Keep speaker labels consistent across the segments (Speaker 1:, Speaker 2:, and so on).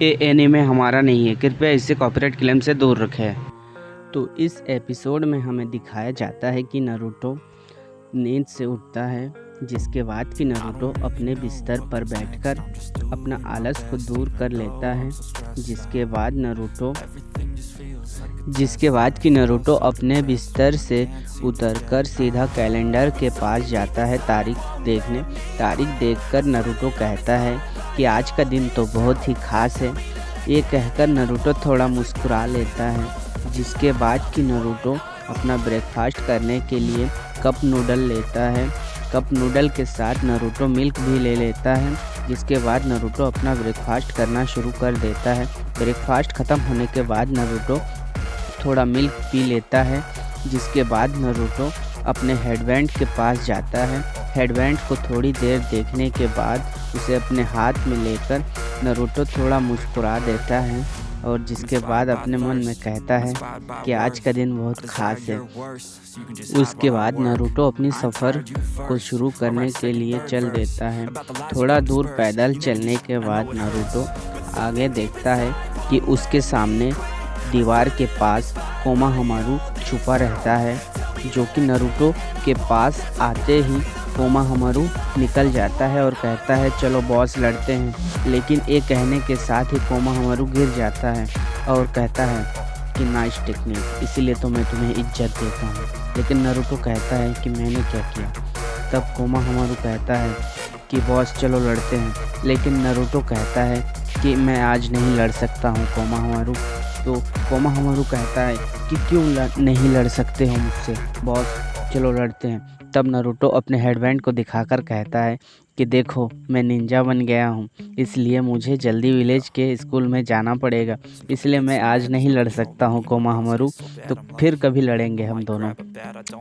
Speaker 1: ये एनीमे हमारा नहीं है, कृपया इसे कॉपीराइट क्लेम से दूर रखें। तो इस एपिसोड में हमें दिखाया जाता है कि नारुतो नींद से उठता है, जिसके बाद कि नारुतो अपने बिस्तर पर बैठकर अपना आलस को दूर कर लेता है। जिसके बाद कि नारुतो अपने बिस्तर से उतरकर सीधा कैलेंडर के पास जाता है तारीख देखकर नारुतो कहता है कि आज का दिन तो बहुत ही खास है। ये कहकर नारुतो थोड़ा मुस्कुरा लेता है। जिसके बाद कि नारुतो अपना ब्रेकफास्ट करने के लिए कप नूडल लेता है। कप नूडल के साथ नारुतो मिल्क भी ले लेता है। जिसके बाद नारुतो अपना ब्रेकफास्ट करना शुरू कर देता है। ब्रेकफास्ट ख़त्म होने के बाद नारुतो थोड़ा मिल्क पी लेता है। जिसके बाद नारुतो अपने हेडबैंड के पास जाता है। हेडबैंड को थोड़ी देर देखने के बाद उसे अपने हाथ में लेकर नारुतो थोड़ा मुस्कुरा देता है और जिसके बाद अपने मन में कहता है कि आज का दिन बहुत खास है। उसके बाद नारुतो अपनी सफ़र को शुरू करने के लिए चल देता है। थोड़ा दूर पैदल चलने के बाद नारुतो आगे देखता है कि उसके सामने दीवार के पास कोनोहामारू छुपा रहता है, जो कि नारुतो के पास आते ही कोनोहामारू निकल जाता है और कहता है चलो बॉस लड़ते हैं। लेकिन ये कहने के साथ ही कोनोहामारू गिर जाता है और कहता है कि नाइस टेक्निक, इसीलिए तो मैं तुम्हें इज्जत देता हूँ। लेकिन नारुतो कहता है कि मैंने क्या किया। तब कोनोहामारू कहता है कि बॉस चलो लड़ते हैं। लेकिन नारुतो कहता है कि मैं आज नहीं लड़ सकता हूँ कोनोहामारू। तो कोनोहामारू कहता है कि क्यों नहीं लड़ सकते हो मुझसे बॉस, चलो लड़ते हैं। तब नारुतो अपने हेडबैंड को दिखाकर कहता है कि देखो मैं निंजा बन गया हूँ, इसलिए मुझे जल्दी विलेज के स्कूल में जाना पड़ेगा, इसलिए मैं आज नहीं लड़ सकता हूँ कोनोहामारू, तो फिर कभी लड़ेंगे हम दोनों।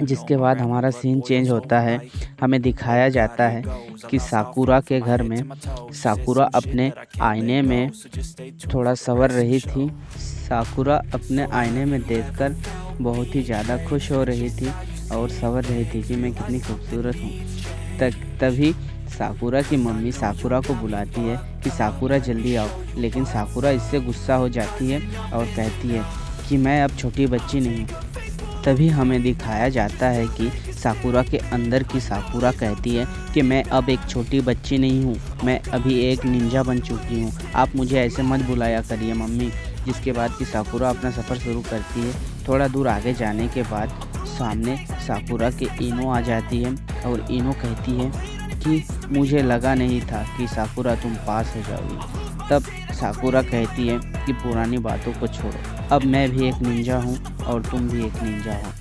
Speaker 1: जिसके बाद हमारा सीन चेंज होता है। हमें दिखाया जाता है कि साकुरा के घर में साकुरा अपने आईने में थोड़ा संवर रही थी। साकुरा अपने आईने में देखकर बहुत ही ज़्यादा खुश हो रही थी और संवर रही थी कि मैं कितनी खूबसूरत हूँ। तभी साकुरा की मम्मी साकुरा को बुलाती है कि साकुरा जल्दी आओ। लेकिन साकुरा इससे गुस्सा हो जाती है और कहती है कि मैं अब छोटी बच्ची नहीं हूँ। तभी हमें दिखाया जाता है कि साकुरा के अंदर की साकुरा कहती है कि मैं अब एक छोटी बच्ची नहीं हूँ, मैं अभी एक निंजा बन चुकी हूँ, आप मुझे ऐसे मत बुलाया करिए मम्मी। जिसके बाद कि साकुरा अपना सफ़र शुरू करती है। थोड़ा दूर आगे जाने के बाद सामने साकुरा के इनो आ जाती है और इनो कहती है कि मुझे लगा नहीं था कि साकुरा तुम पास हो जाओगी। तब साकुरा कहती है कि पुरानी बातों को छोड़ो, अब मैं भी एक निंजा हूँ और तुम भी एक निंजा हो,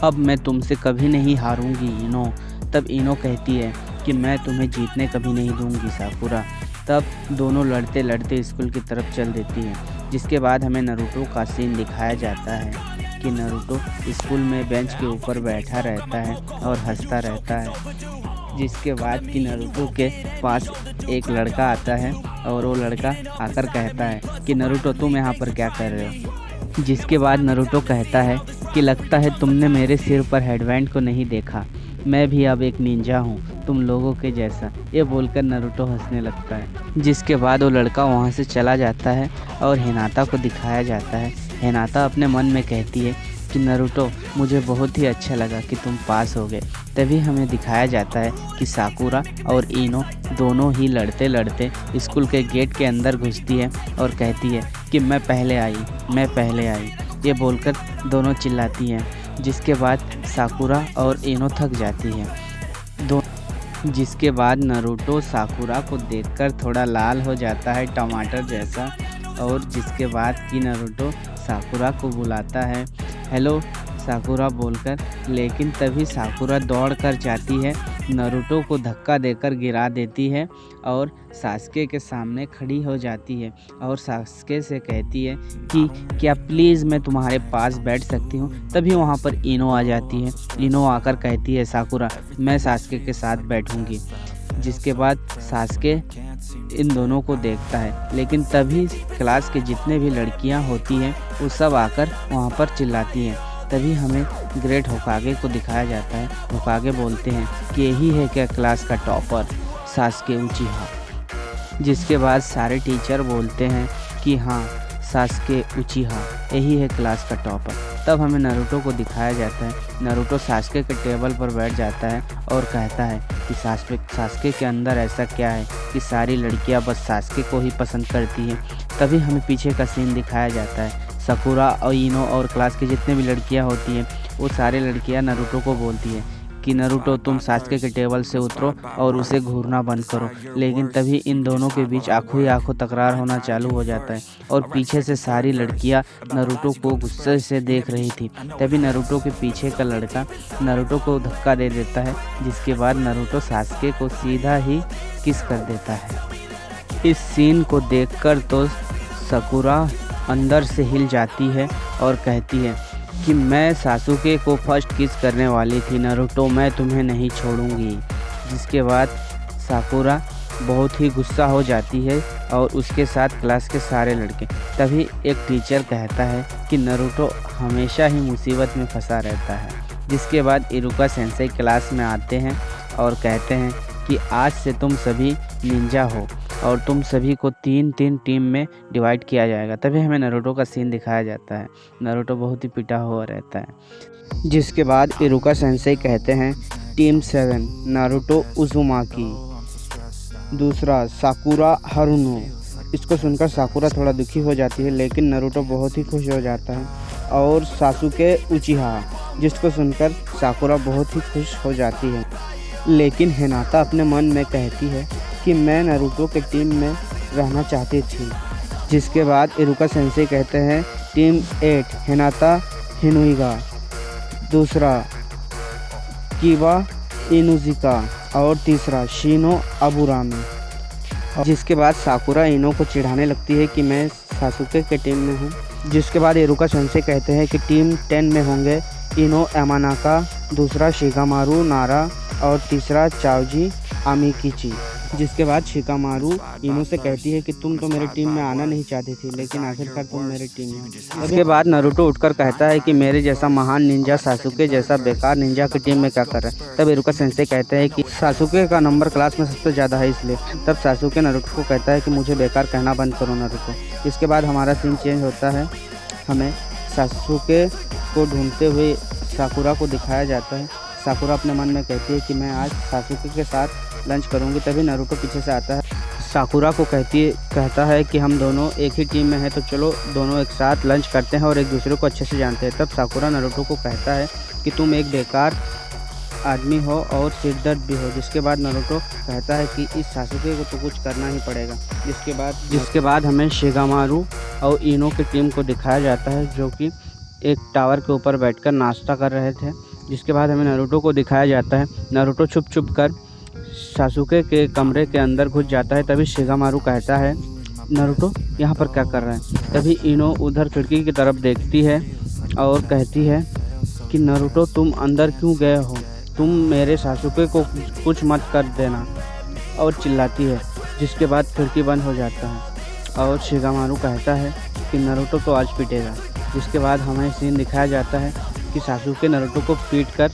Speaker 1: अब मैं तुमसे कभी नहीं हारूंगी इनो। तब इनो कहती है कि मैं तुम्हें जीतने कभी नहीं दूंगी साकुरा। तब दोनों लड़ते लड़ते स्कूल की तरफ चल देती हैं। जिसके बाद हमें नारुतो का सीन दिखाया जाता है कि नारुतो स्कूल में बेंच के ऊपर बैठा रहता है और हंसता रहता है। जिसके बाद कि नारुतो के पास एक लड़का आता है और वो लड़का आकर कहता है कि नारुतो तुम यहाँ पर क्या कर रहे हो। जिसके बाद नारुतो कहता है कि लगता है तुमने मेरे सिर पर हेडबैंड को नहीं देखा, मैं भी अब एक निंजा हूँ तुम लोगों के जैसा। ये बोलकर नारुतो हंसने लगता है। जिसके बाद वो लड़का वहाँ से चला जाता है और हिनाता को दिखाया जाता है। हिनाता अपने मन में कहती है कि नारुतो मुझे बहुत ही अच्छा लगा कि तुम पास हो गए। तभी हमें दिखाया जाता है कि साकुरा और इनो दोनों ही लड़ते लड़ते स्कूल के गेट के अंदर घुसती है और कहती है कि मैं पहले आई, ये बोलकर दोनों चिल्लाती हैं। जिसके बाद साकुरा और इनो थक जाती है। जिसके बाद नारुतो साकुरा को देखकर थोड़ा लाल हो जाता है टमाटर जैसा, और जिसके बाद कि नारुतो साकुरा को बुलाता है हेलो साकुरा बोलकर। लेकिन तभी साकुरा दौड़ कर जाती है, नारुतो को धक्का देकर गिरा देती है और सास्के के सामने खड़ी हो जाती है और सास्के से कहती है कि क्या प्लीज़ मैं तुम्हारे पास बैठ सकती हूँ। तभी वहाँ पर इनो आ जाती है। इनो आकर कहती है साकुरा मैं सास्के के साथ बैठूँगी। जिसके बाद सास्के इन दोनों को देखता है, लेकिन तभी क्लास के जितने भी लड़कियाँ होती हैं वो सब आकर वहाँ पर चिल्लाती हैं। तभी हमें ग्रेट होकागे को दिखाया जाता है। होकागे बोलते हैं कि यही है क्या क्लास का टॉपर सास्के उचिहा। जिसके बाद सारे टीचर बोलते हैं कि हाँ, सास्के उचिहा यही है क्लास का टॉपर। तब हमें नारुतो को दिखाया जाता है। नारुतो सास्के के टेबल पर बैठ जाता है और कहता है कि सास्के के अंदर ऐसा क्या है कि सारी लड़कियां बस सास्के को ही पसंद करती हैं। तभी हमें पीछे का सीन दिखाया जाता है। साकुरा और इनो और क्लास की जितने भी लड़कियां होती हैं वो सारी लड़कियां नारुतो को बोलती हैं कि नारुतो तुम सास्के के टेबल से उतरो और उसे घूरना बंद करो। लेकिन तभी इन दोनों के बीच आंखों ही आंखों तकरार होना चालू हो जाता है और पीछे से सारी लड़कियां नारुतो को गुस्से से देख रही थी। तभी नारुतो के पीछे का लड़का नारुतो को धक्का दे देता है, जिसके बाद नारुतो सास्के को सीधा ही किस कर देता है। इस सीन को देखकर तो साकुरा अंदर से हिल जाती है और कहती है कि मैं सासुके को फर्स्ट किस करने वाली थी नारुतो, मैं तुम्हें नहीं छोड़ूंगी। जिसके बाद साकुरा बहुत ही गुस्सा हो जाती है और उसके साथ क्लास के सारे लड़के। तभी एक टीचर कहता है कि नारुतो हमेशा ही मुसीबत में फंसा रहता है। जिसके बाद इरुका सेंसेई क्लास में आते हैं और कहते हैं कि आज से तुम सभी निंजा हो और तुम सभी को 3-3 टीम में डिवाइड किया जाएगा। तभी हमें नारुतो का सीन दिखाया जाता है। नारुतो बहुत ही पिटा हुआ रहता है। जिसके बाद इरुका सेंसेई कहते हैं टीम 7 नारुतो उज़ुमाकी, दूसरा साकुरा हारुनो। इसको सुनकर साकुरा थोड़ा दुखी हो जाती है, लेकिन नारुतो बहुत ही खुश हो जाता है। और सासुके उचिहा, जिसको सुनकर साकुरा बहुत ही खुश हो जाती है। लेकिन हिनाता अपने मन में कहती है कि मैं नारुतो के टीम में रहना चाहती थी। जिसके बाद इरुका सेंसेई कहते हैं टीम 8 हिनाता हिनुइगा, दूसरा कीबा इनुजिका और तीसरा शिनो अबुरामी। जिसके बाद साकुरा इनो को चिढ़ाने लगती है कि मैं सासुके के टीम में हूँ। जिसके बाद इरुका सेंसेई कहते हैं कि टीम 10 में होंगे इनो यामानाका, दूसरा शिगामारू नारा और तीसरा चाओजी आमिकीची। जिसके बाद शिकामारू इनो से कहती है कि तुम तो मेरी टीम में आना नहीं चाहती थी, लेकिन आखिरकार तुम मेरी टीम में हो। उसके बाद नारुतो उठकर कहता है कि मेरे जैसा महान निंजा सासुके जैसा बेकार निंजा की टीम में क्या कर रहा है। तब इरुका सेंसेई कहते हैं कि सासुके का नंबर क्लास में सबसे ज़्यादा है इसलिए। तब सासुके नारुतो को कहता है कि मुझे बेकार कहना बंद करो नारुतो। इसके बाद हमारा सीन चेंज होता है। हमें सासुके को ढूंढते हुए साकुरा को दिखाया जाता है। साकुरा अपने मन में कहती है कि मैं आज सासुके के साथ लंच करूंगी। तभी नारुतो पीछे से आता है। साकुरा को कहता है कि हम दोनों एक ही टीम में हैं, तो चलो दोनों एक साथ लंच करते हैं और एक दूसरे को अच्छे से जानते हैं। तब साकुरा नारुतो को कहता है कि तुम एक बेकार आदमी हो और सिरदर्द भी हो। जिसके बाद नारुतो कहता है कि इस सासुके को तो कुछ करना ही पड़ेगा। जिसके बाद हमें शिगामारू और इनो की टीम को दिखाया जाता है, जो कि एक टावर के ऊपर बैठकर नाश्ता कर रहे थे। जिसके बाद हमें नारुतो को दिखाया जाता है। नारुतो छुप कर सासुके के कमरे के अंदर घुस जाता है। तभी शिगामारू कहता है नारुतो यहाँ पर क्या कर रहा है। तभी इनो उधर खिड़की की तरफ देखती है और कहती है कि नारुतो तुम अंदर क्यों गए हो, तुम मेरे सासुके को कुछ मत कर देना, और चिल्लाती है। जिसके बाद खिड़की बंद हो जाता है और शिगामारू कहता है कि नारुतो तो आज पिटेगा। जिसके बाद हमें सीन दिखाया जाता है कि सासुके नारुतो को पीट कर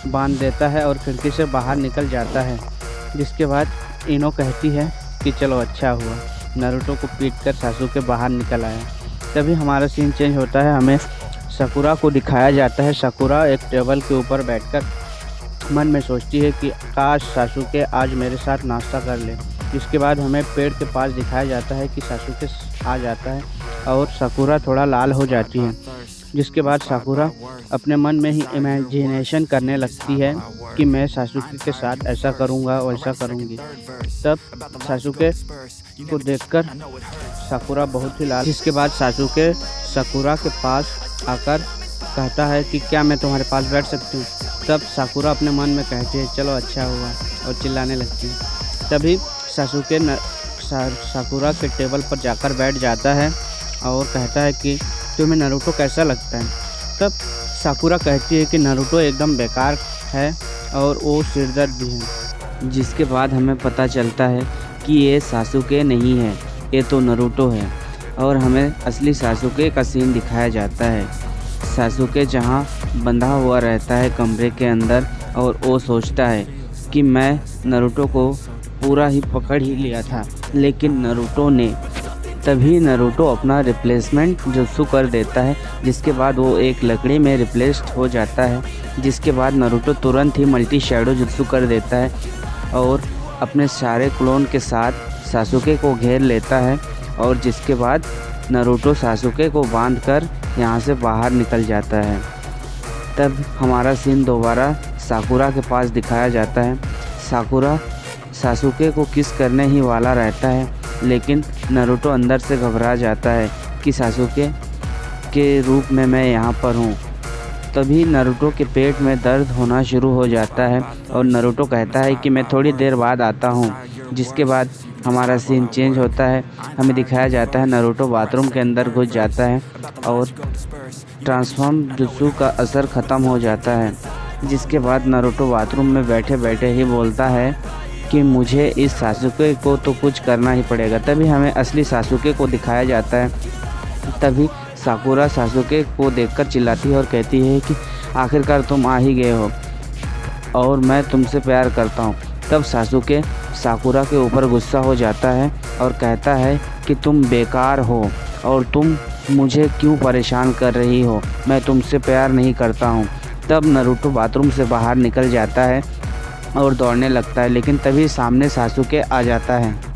Speaker 1: बांध देता है और खिड़की से बाहर निकल जाता है। जिसके बाद इनो कहती है कि चलो अच्छा हुआ, नारुतो को पीटकर सासुके बाहर निकल आया। तभी हमारा सीन चेंज होता है। हमें साकुरा को दिखाया जाता है। साकुरा एक टेबल के ऊपर बैठकर मन में सोचती है कि काश सासुके आज मेरे साथ नाश्ता कर ले। जिसके बाद हमें पेड़ के पास दिखाया जाता है कि सासुके आ जाता है और साकुरा थोड़ा लाल हो जाती है। जिसके बाद साकुरा अपने मन में ही इमेजिनेशन करने लगती है कि मैं सासुके के साथ ऐसा करूँगा वैसा करूँगी। तब सासुके को देखकर साकुरा बहुत ही लाल। जिसके बाद सासुके साकुरा के पास आकर कहता है कि क्या मैं तुम्हारे पास बैठ सकती हूँ। तब साकुरा अपने मन में कहती है चलो अच्छा हुआ, और चिल्लाने लगती है। तभी सासुके साकुरा के टेबल पर जाकर बैठ जाता है और कहता है कि तुम्हें नारुतो कैसा लगता है। तब साकुरा कहती है कि नारुतो एकदम बेकार है और वो सिरदर्द भी है। जिसके बाद हमें पता चलता है कि ये सासुके नहीं है, ये तो नारुतो है, और हमें असली सासुके का सीन दिखाया जाता है। सासुके जहाँ बंधा हुआ रहता है कमरे के अंदर, और वो सोचता है कि मैं नारुतो को पूरा ही पकड़ ही लिया था, लेकिन नरूटो अपना रिप्लेसमेंट जुत्सु कर देता है, जिसके बाद वो एक लकड़ी में रिप्लेस्ड हो जाता है। जिसके बाद नरूटो तुरंत ही मल्टी शैडो जुत्सु कर देता है और अपने सारे क्लोन के साथ सासुके को घेर लेता है। और जिसके बाद नरूटो सासुके को बांधकर यहाँ से बाहर निकल जाता है। तब हमारा सीन दोबारा साकुरा के पास दिखाया जाता है। साकुरा सासुके को किस करने ही वाला रहता है, लेकिन नरूटो अंदर से घबरा जाता है कि सासुके के रूप में मैं यहाँ पर हूँ। तभी नरूटो के पेट में दर्द होना शुरू हो जाता है और नरूटो कहता है कि मैं थोड़ी देर बाद आता हूँ। जिसके बाद हमारा सीन चेंज होता है। हमें दिखाया जाता है नरूटो बाथरूम के अंदर घुस जाता है और ट्रांसफॉर्म जुत्सु का असर ख़त्म हो जाता है। जिसके बाद नरूटो बाथरूम में बैठे बैठे ही बोलता है कि मुझे इस सासुके को तो कुछ करना ही पड़ेगा। तभी हमें असली सासुके को दिखाया जाता है। तभी साकुरा सासुके को देखकर चिल्लाती है और कहती है कि आखिरकार तुम आ ही गए हो और मैं तुमसे प्यार करता हूँ। तब सासुके साकुरा के ऊपर गुस्सा हो जाता है और कहता है कि तुम बेकार हो और तुम मुझे क्यों परेशान कर रही हो, मैं तुमसे प्यार नहीं करता हूँ। तब नरूटो बाथरूम से बाहर निकल जाता है और दौड़ने लगता है, लेकिन तभी सामने सासुके आ जाता है।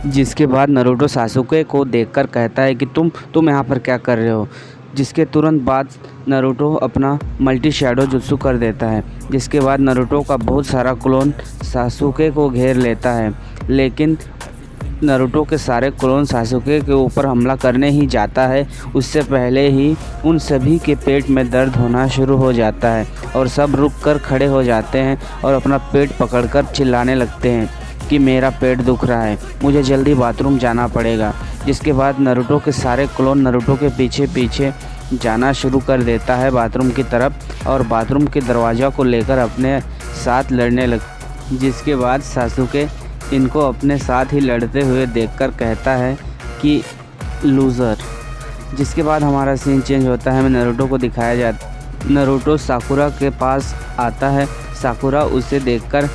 Speaker 1: जिसके बाद नरूटो सासुके को देखकर कहता है कि तुम यहाँ पर क्या कर रहे हो। जिसके तुरंत बाद नरूटो अपना मल्टी शैडो जुत्सु कर देता है। जिसके बाद नरूटो का बहुत सारा क्लोन सासुके को घेर लेता है, लेकिन नरूटो के सारे क्लोन सासुके के ऊपर हमला करने ही जाता है उससे पहले ही उन सभी के पेट में दर्द होना शुरू हो जाता है और सब रुककर खड़े हो जाते हैं और अपना पेट पकड़कर चिल्लाने लगते हैं कि मेरा पेट दुख रहा है, मुझे जल्दी बाथरूम जाना पड़ेगा। जिसके बाद नरूटो के सारे क्लोन नरूटो के पीछे पीछे जाना शुरू कर देता है बाथरूम की तरफ और बाथरूम के दरवाज़ा को लेकर अपने साथ लड़ने लग। जिसके बाद सासुके इनको अपने साथ ही लड़ते हुए देखकर कहता है कि लूज़र। जिसके बाद हमारा सीन चेंज होता है। हमें नरूटो को दिखाया जाता। नरूटो साकुरा के पास आता है। साकुरा उसे देखकर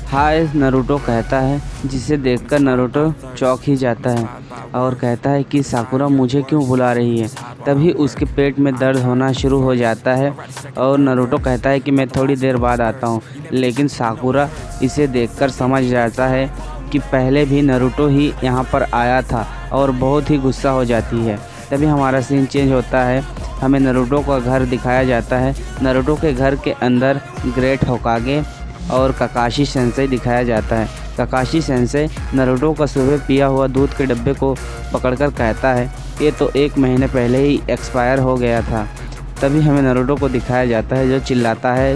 Speaker 1: हाय नरूटो कहता है, जिसे देखकर नरूटो चौंक ही जाता है और कहता है कि साकुरा मुझे क्यों बुला रही है। तभी उसके पेट में दर्द होना शुरू हो जाता है और नरूटो कहता है कि मैं थोड़ी देर बाद आता हूँ, लेकिन साकुरा इसे देखकर समझ जाता है कि पहले भी नरूटो ही यहाँ पर आया था और बहुत ही गुस्सा हो जाती है। तभी हमारा सीन चेंज होता है। हमें नरूटो का घर दिखाया जाता है। नरूटो के घर के अंदर ग्रेट होकागे और काकाशी सेंसेई दिखाया जाता है। काकाशी सेंसेई नरूटो का सुबह पिया हुआ दूध के डब्बे को पकड़कर कहता है ये तो 1 महीने पहले ही एक्सपायर हो गया था। तभी हमें नरूटो को दिखाया जाता है जो चिल्लाता है